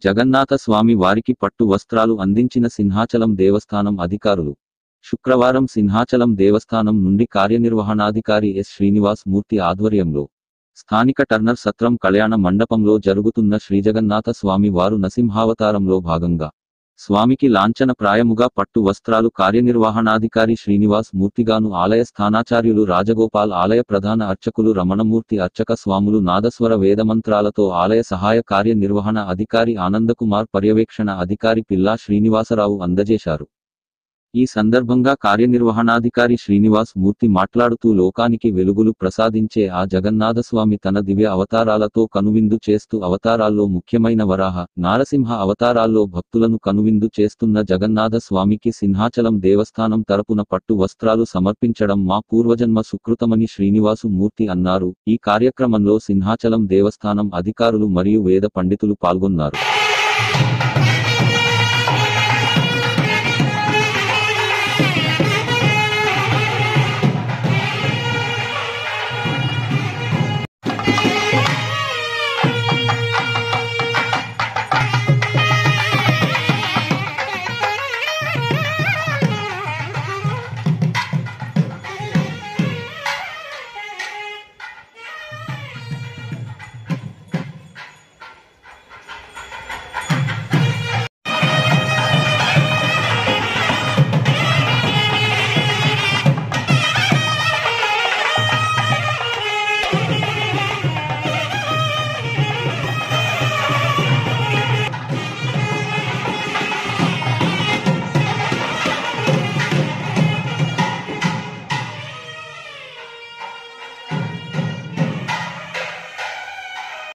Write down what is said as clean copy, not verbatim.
జగన్నాథ స్వామి వారికి పట్టు వస్త్రాలు అందించిన సింహాచలం దేవస్థానం అధికారులు. శుక్రవారం సింహాచలం దేవస్థానం నుండి కార్యనిర్వహణాధికారి ఎస్ శ్రీనివాస్ మూర్తి ఆధ్వర్యంలో స్థానిక టర్నర్ సత్రం కళ్యాణ మండపంలో జరుగుతున్న శ్రీజగన్నాథ స్వామి వారు నరసింహావతారంలో భాగంగా స్వామికి లాంఛన ప్రాయముగా పట్టు వస్త్రాలు కార్యనిర్వహణాధికారి శ్రీనివాస్ మూర్తిగాను ఆలయ స్థానాచార్యులు రాజగోపాల్ ఆలయ ప్రధాన అర్చకులు రమణమూర్తి అర్చక స్వాములు నాదస్వర వేదమంత్రాలతో ఆలయ సహాయ కార్యనిర్వహణ అధికారి ఆనందకుమార్ పర్యవేక్షణ అధికారి పిల్లా శ్రీనివాసరావు అందజేశారు. ఈ సందర్భంగా కార్యనిర్వహణాధికారి శ్రీనివాస్ మూర్తి మాట్లాడుతూ లోకానికి వెలుగులు ప్రసాదించే ఆ జగన్నాథస్వామి తన దివ్య అవతారాలతో కనువిందు చేస్తూ అవతారాల్లో ముఖ్యమైన వరాహ, నారసింహ అవతారాల్లో భక్తులను కనువిందు చేస్తున్న జగన్నాథ స్వామికి సింహాచలం దేవస్థానం తరపున పట్టు వస్త్రాలు సమర్పించడం మా పూర్వజన్మ సుకృతమని శ్రీనివాసు మూర్తి అన్నారు. ఈ కార్యక్రమంలో సింహాచలం దేవస్థానం అధికారులు మరియు వేద పండితులు పాల్గొన్నారు.